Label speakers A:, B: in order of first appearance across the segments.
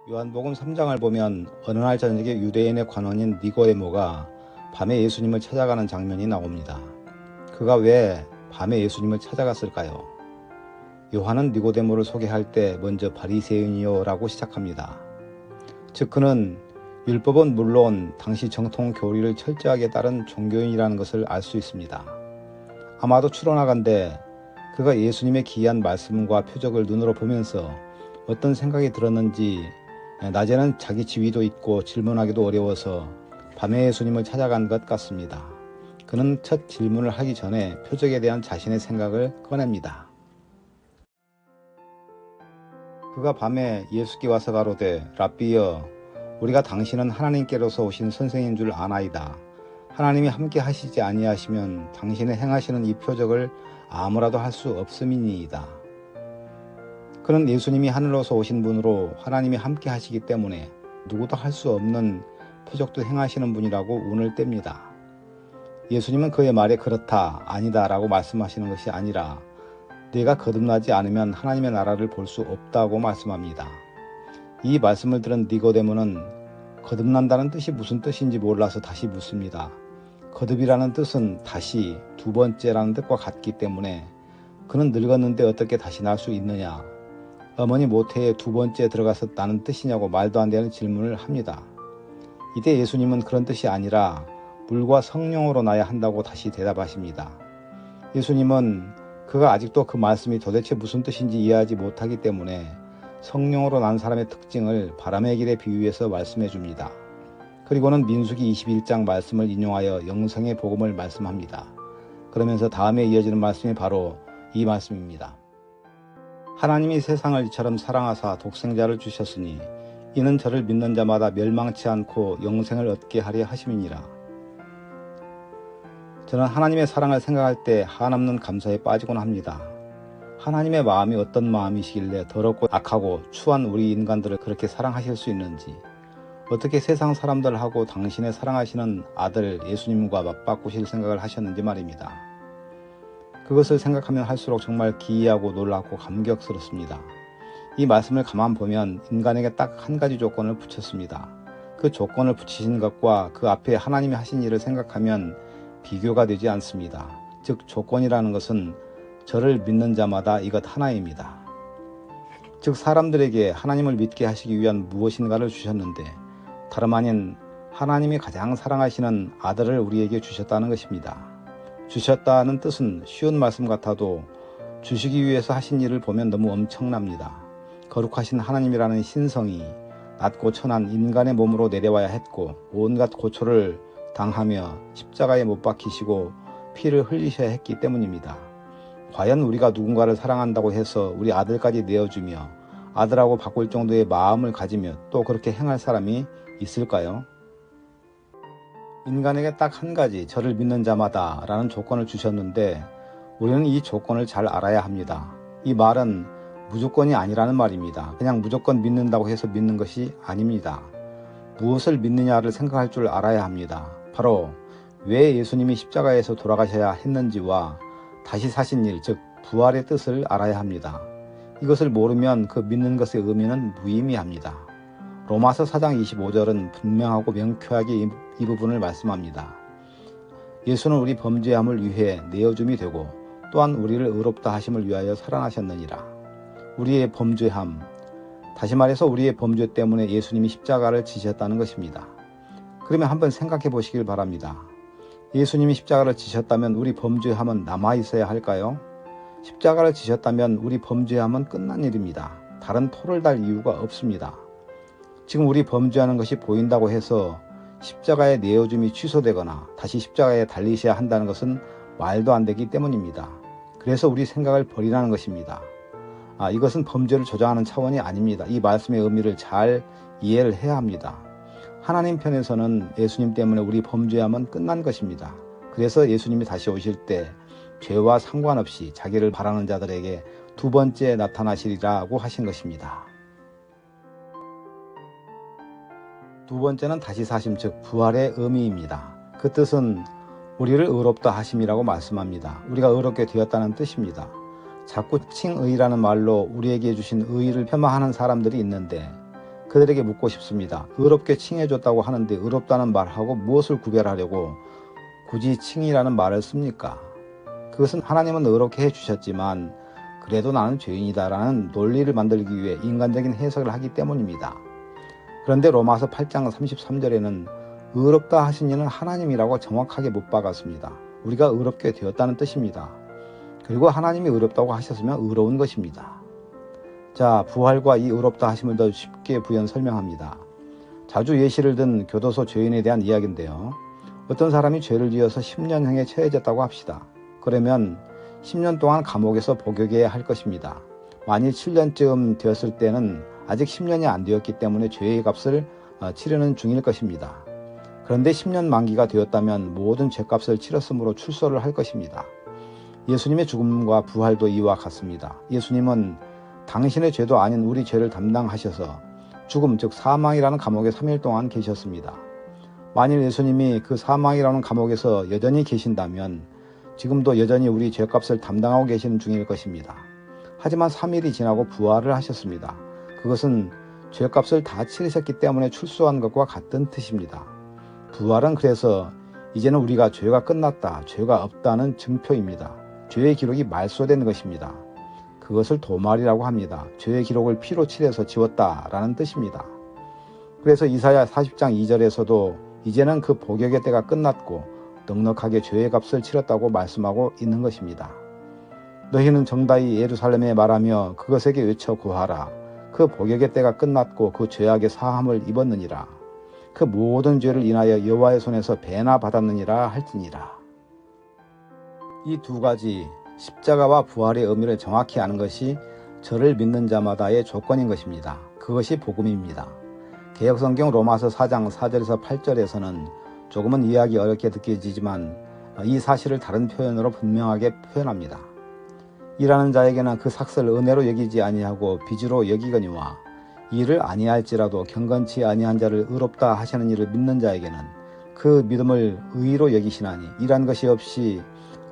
A: 요한복음 3장을 보면 어느 날 저녁에 유대인의 관원인 니고데모가 밤에 예수님을 찾아가는 장면이 나옵니다. 그가 왜 밤에 예수님을 찾아갔을까요? 요한은 니고데모를 소개할 때 먼저 바리새인이요 라고 시작합니다. 즉 그는 율법은 물론 당시 정통 교리를 철저하게 따른 종교인이라는 것을 알 수 있습니다. 아마도 추론하건대 그가 예수님의 기이한 말씀과 표적을 눈으로 보면서 어떤 생각이 들었는지 낮에는 자기 지위도 있고 질문하기도 어려워서 밤에 예수님을 찾아간 것 같습니다. 그는 첫 질문을 하기 전에 표적에 대한 자신의 생각을 꺼냅니다. 그가 밤에 예수께 와서 가로되 랍비여 우리가 당신은 하나님께로서 오신 선생인 줄 아나이다. 하나님이 함께 하시지 아니하시면 당신의 행하시는 이 표적을 아무라도 할 수 없음이니이다. 그는 예수님이 하늘로서 오신 분으로 하나님이 함께 하시기 때문에 누구도 할 수 없는 표적도 행하시는 분이라고 운을 뗍니다. 예수님은 그의 말에 그렇다, 아니다 라고 말씀하시는 것이 아니라 네가 거듭나지 않으면 하나님의 나라를 볼 수 없다고 말씀합니다. 이 말씀을 들은 니고데모는 거듭난다는 뜻이 무슨 뜻인지 몰라서 다시 묻습니다. 거듭이라는 뜻은 다시, 두 번째라는 뜻과 같기 때문에 그는 늙었는데 어떻게 다시 날 수 있느냐, 어머니 모태에 두 번째 들어가서 나는 뜻이냐고 말도 안 되는 질문을 합니다. 이때 예수님은 그런 뜻이 아니라 물과 성령으로 나야 한다고 다시 대답하십니다. 예수님은 그가 아직도 그 말씀이 도대체 무슨 뜻인지 이해하지 못하기 때문에 성령으로 난 사람의 특징을 바람의 길에 비유해서 말씀해 줍니다. 그리고는 민수기 21장 말씀을 인용하여 영생의 복음을 말씀합니다. 그러면서 다음에 이어지는 말씀이 바로 이 말씀입니다. 하나님이 세상을 이처럼 사랑하사 독생자를 주셨으니 이는 저를 믿는 자마다 멸망치 않고 영생을 얻게 하려 하심이니라. 저는 하나님의 사랑을 생각할 때 한없는 감사에 빠지곤 합니다. 하나님의 마음이 어떤 마음이시길래 더럽고 악하고 추한 우리 인간들을 그렇게 사랑하실 수 있는지, 어떻게 세상 사람들하고 당신의 사랑하시는 아들 예수님과 맞바꾸실 생각을 하셨는지 말입니다. 그것을 생각하면 할수록 정말 기이하고 놀랍고 감격스럽습니다. 이 말씀을 가만 보면 인간에게 딱 한 가지 조건을 붙였습니다. 그 조건을 붙이신 것과 그 앞에 하나님이 하신 일을 생각하면 비교가 되지 않습니다. 즉 조건이라는 것은 저를 믿는 자마다 이것 하나입니다. 즉 사람들에게 하나님을 믿게 하시기 위한 무엇인가를 주셨는데 다름 아닌 하나님이 가장 사랑하시는 아들을 우리에게 주셨다는 것입니다. 주셨다는 뜻은 쉬운 말씀 같아도 주시기 위해서 하신 일을 보면 너무 엄청납니다. 거룩하신 하나님이라는 신성이 낮고 천한 인간의 몸으로 내려와야 했고 온갖 고초를 당하며 십자가에 못 박히시고 피를 흘리셔야 했기 때문입니다. 과연 우리가 누군가를 사랑한다고 해서 우리 아들까지 내어주며 아들하고 바꿀 정도의 마음을 가지며 또 그렇게 행할 사람이 있을까요? 인간에게 딱 한 가지 저를 믿는 자마다 라는 조건을 주셨는데 우리는 이 조건을 잘 알아야 합니다. 이 말은 무조건이 아니라는 말입니다. 그냥 무조건 믿는다고 해서 믿는 것이 아닙니다. 무엇을 믿느냐를 생각할 줄 알아야 합니다. 바로 왜 예수님이 십자가에서 돌아가셔야 했는지와 다시 사신 일, 즉 부활의 뜻을 알아야 합니다. 이것을 모르면 그 믿는 것의 의미는 무의미합니다. 로마서 4장 25절은 분명하고 명쾌하게 이 부분을 말씀합니다. 예수는 우리 범죄함을 위해 내어줌이 되고 또한 우리를 의롭다 하심을 위하여 살아나셨느니라. 우리의 범죄함, 다시 말해서 우리의 범죄 때문에 예수님이 십자가를 지셨다는 것입니다. 그러면 한번 생각해 보시길 바랍니다. 예수님이 십자가를 지셨다면 우리 범죄함은 남아있어야 할까요? 십자가를 지셨다면 우리 범죄함은 끝난 일입니다. 다른 토를 달 이유가 없습니다. 지금 우리 범죄하는 것이 보인다고 해서 십자가의 내어줌이 취소되거나 다시 십자가에 달리셔야 한다는 것은 말도 안 되기 때문입니다. 그래서 우리 생각을 버리라는 것입니다. 이것은 범죄를 조장하는 차원이 아닙니다. 이 말씀의 의미를 잘 이해를 해야 합니다. 하나님 편에서는 예수님 때문에 우리 범죄함은 끝난 것입니다. 그래서 예수님이 다시 오실 때 죄와 상관없이 자기를 바라는 자들에게 두 번째 나타나시리라고 하신 것입니다. 두 번째는 다시 사심, 즉 부활의 의미입니다. 그 뜻은 우리를 의롭다 하심이라고 말씀합니다. 우리가 의롭게 되었다는 뜻입니다. 자꾸 칭의라는 말로 우리에게 주신 의의를 폄하하는 사람들이 있는데 그들에게 묻고 싶습니다. 의롭게 칭해줬다고 하는데 의롭다는 말하고 무엇을 구별하려고 굳이 칭이라는 말을 씁니까? 그것은 하나님은 의롭게 해주셨지만 그래도 나는 죄인이다라는 논리를 만들기 위해 인간적인 해석을 하기 때문입니다. 그런데 로마서 8장 33절에는 의롭다 하신 이는 하나님이라고 정확하게 못 박았습니다. 우리가 의롭게 되었다는 뜻입니다. 그리고 하나님이 의롭다고 하셨으면 의로운 것입니다. 자, 부활과 이 의롭다 하심을 더 쉽게 부연 설명합니다. 자주 예시를 든 교도소 죄인에 대한 이야기인데요. 어떤 사람이 죄를 지어서 10년형에 처해졌다고 합시다. 그러면 10년 동안 감옥에서 복역해야 할 것입니다. 만일 7년쯤 되었을 때는 아직 10년이 안 되었기 때문에 죄의 값을 치르는 중일 것입니다. 그런데 10년 만기가 되었다면 모든 죄값을 치렀으므로 출소를 할 것입니다. 예수님의 죽음과 부활도 이와 같습니다. 예수님은 당신의 죄도 아닌 우리 죄를 담당하셔서 죽음 즉 사망이라는 감옥에 3일 동안 계셨습니다. 만일 예수님이 그 사망이라는 감옥에서 여전히 계신다면 지금도 여전히 우리 죄값을 담당하고 계시는 중일 것입니다. 하지만 3일이 지나고 부활을 하셨습니다. 그것은 죄값을 다 치르셨기 때문에 출소한 것과 같은 뜻입니다. 부활은 그래서 이제는 우리가 죄가 끝났다, 죄가 없다는 증표입니다. 죄의 기록이 말소된 것입니다. 그것을 도말이라고 합니다. 죄의 기록을 피로 칠해서 지웠다라는 뜻입니다. 그래서 이사야 40장 2절에서도 이제는 그 복역의 때가 끝났고 넉넉하게 죄의 값을 치렀다고 말씀하고 있는 것입니다. 너희는 정다이 예루살렘에 말하며 그것에게 외쳐 고하라. 그 복역의 때가 끝났고 그 죄악의 사함을 입었느니라. 그 모든 죄를 인하여 여호와의 손에서 배나 받았느니라 할지니라. 이 두 가지 십자가와 부활의 의미를 정확히 아는 것이 저를 믿는 자마다의 조건인 것입니다. 그것이 복음입니다. 개역성경 로마서 4장 4절에서 8절에서는 조금은 이해하기 어렵게 느껴지지만 이 사실을 다른 표현으로 분명하게 표현합니다. 일하는 자에게는 그 삭슬 은혜로 여기지 아니하고 빚으로 여기거니와 이를 아니할지라도 경건치 아니한 자를 의롭다 하시는 이를 믿는 자에게는 그 믿음을 의로 여기시나니 이란 것이 없이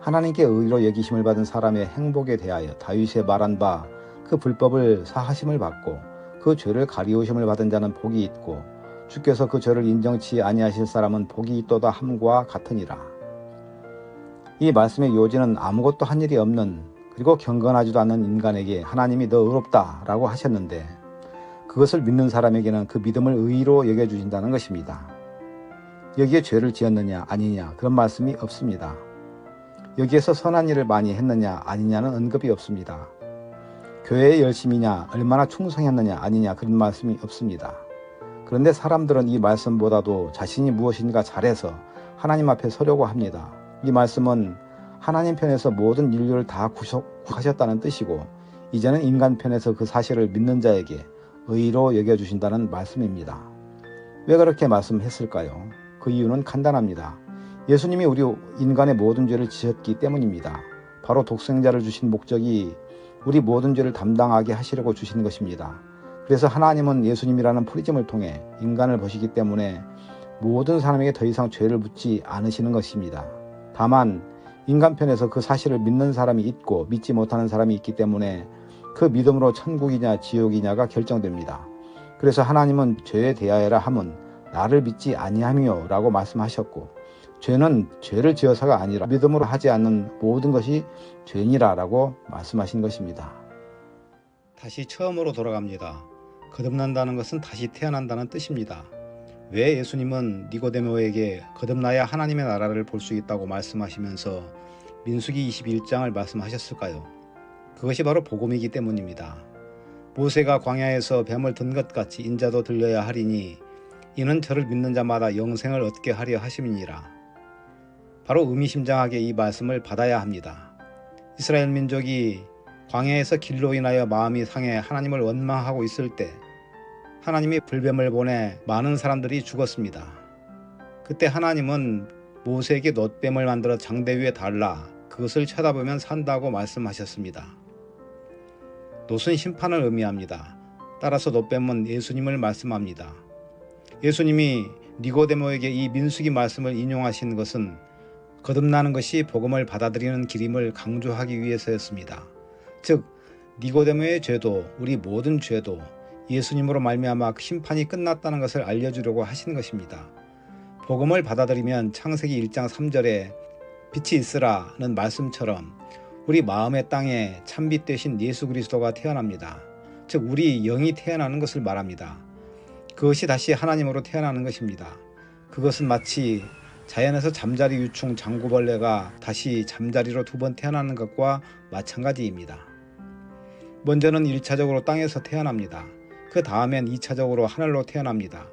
A: 하나님께 의로 여기심을 받은 사람의 행복에 대하여 다윗의 말한 바 그 불법을 사하심을 받고 그 죄를 가리우심을 받은 자는 복이 있고 주께서 그 죄를 인정치 아니하실 사람은 복이 있도다 함과 같으니라. 이 말씀의 요지는 아무것도 한 일이 없는 그리고 경건하지도 않는 인간에게 하나님이 너 의롭다 라고 하셨는데 그것을 믿는 사람에게는 그 믿음을 의로 여겨주신다는 것입니다. 여기에 죄를 지었느냐 아니냐 그런 말씀이 없습니다. 여기에서 선한 일을 많이 했느냐 아니냐는 언급이 없습니다. 교회의 열심이냐 얼마나 충성했느냐 아니냐 그런 말씀이 없습니다. 그런데 사람들은 이 말씀보다도 자신이 무엇인가 잘해서 하나님 앞에 서려고 합니다. 이 말씀은 하나님 편에서 모든 인류를 다 구속하셨다는 뜻이고 이제는 인간 편에서 그 사실을 믿는 자에게 의로 여겨주신다는 말씀입니다. 왜 그렇게 말씀했을까요? 그 이유는 간단합니다. 예수님이 우리 인간의 모든 죄를 지셨기 때문입니다. 바로 독생자를 주신 목적이 우리 모든 죄를 담당하게 하시려고 주신 것입니다. 그래서 하나님은 예수님이라는 프리즘을 통해 인간을 보시기 때문에 모든 사람에게 더 이상 죄를 묻지 않으시는 것입니다. 다만 인간 편에서 그 사실을 믿는 사람이 있고 믿지 못하는 사람이 있기 때문에 그 믿음으로 천국이냐 지옥이냐가 결정됩니다. 그래서 하나님은 죄에 대하여라 함은 나를 믿지 아니하며 라고 말씀하셨고 죄는 죄를 지어서가 아니라 믿음으로 하지 않는 모든 것이 죄니라 라고 말씀하신 것입니다. 다시 처음으로 돌아갑니다. 거듭난다는 것은 다시 태어난다는 뜻입니다. 왜 예수님은 니고데모에게 거듭나야 하나님의 나라를 볼 수 있다고 말씀하시면서 민수기 21장을 말씀하셨을까요? 그것이 바로 복음이기 때문입니다. 모세가 광야에서 뱀을 든 것 같이 인자도 들려야 하리니 이는 저를 믿는 자마다 영생을 얻게 하려 하심이니라. 바로 의미심장하게 이 말씀을 받아야 합니다. 이스라엘 민족이 광야에서 길로 인하여 마음이 상해 하나님을 원망하고 있을 때 하나님이 불뱀을 보내 많은 사람들이 죽었습니다. 그때 하나님은 모세에게 놋뱀을 만들어 장대 위에 달라 그것을 쳐다보면 산다고 말씀하셨습니다. 놋은 심판을 의미합니다. 따라서 놋뱀은 예수님을 말씀합니다. 예수님이 니고데모에게 이 민수기 말씀을 인용하신 것은 거듭나는 것이 복음을 받아들이는 길임을 강조하기 위해서였습니다. 즉 니고데모의 죄도 우리 모든 죄도 예수님으로 말미암아 심판이 끝났다는 것을 알려주려고 하신 것입니다. 복음을 받아들이면 창세기 1장 3절에 빛이 있으라는 말씀처럼 우리 마음의 땅에 참빛 되신 예수 그리스도가 태어납니다. 즉 우리 영이 태어나는 것을 말합니다. 그것이 다시 하나님으로 태어나는 것입니다. 그것은 마치 자연에서 잠자리 유충 장구벌레가 다시 잠자리로 두 번 태어나는 것과 마찬가지입니다. 먼저는 1차적으로 땅에서 태어납니다. 그 다음엔 2차적으로 하늘로 태어납니다.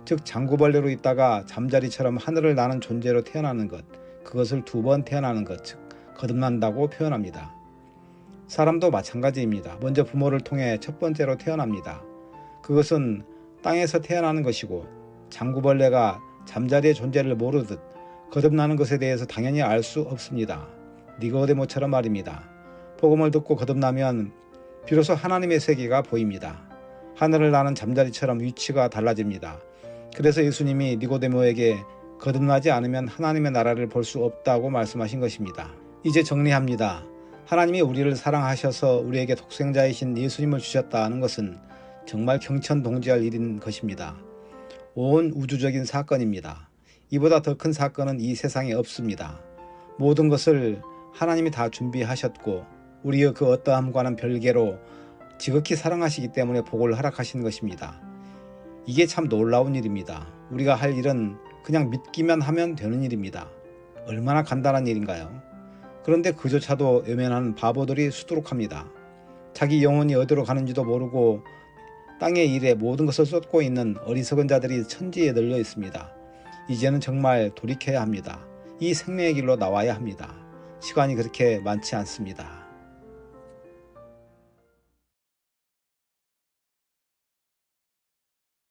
A: 즉 장구벌레로 있다가 잠자리처럼 하늘을 나는 존재로 태어나는 것, 그것을 두 번 태어나는 것, 즉 거듭난다고 표현합니다. 사람도 마찬가지입니다. 먼저 부모를 통해 첫 번째로 태어납니다. 그것은 땅에서 태어나는 것이고 장구벌레가 잠자리의 존재를 모르듯 거듭나는 것에 대해서 당연히 알 수 없습니다. 니고데모처럼 말입니다. 복음을 듣고 거듭나면 비로소 하나님의 세계가 보입니다. 하늘을 나는 잠자리처럼 위치가 달라집니다. 그래서 예수님이 니고데모에게 거듭나지 않으면 하나님의 나라를 볼 수 없다고 말씀하신 것입니다. 이제 정리합니다. 하나님이 우리를 사랑하셔서 우리에게 독생자이신 예수님을 주셨다는 것은 정말 경천동지할 일인 것입니다. 온 우주적인 사건입니다. 이보다 더 큰 사건은 이 세상에 없습니다. 모든 것을 하나님이 다 준비하셨고 우리의 그 어떠함과는 별개로 지극히 사랑하시기 때문에 복을 허락하신 것입니다. 이게 참 놀라운 일입니다. 우리가 할 일은 그냥 믿기만 하면 되는 일입니다. 얼마나 간단한 일인가요? 그런데 그조차도 외면하는 바보들이 수두룩합니다. 자기 영혼이 어디로 가는지도 모르고 땅의 일에 모든 것을 쏟고 있는 어리석은 자들이 천지에 널려 있습니다. 이제는 정말 돌이켜야 합니다. 이 생명의 길로 나와야 합니다. 시간이 그렇게 많지 않습니다.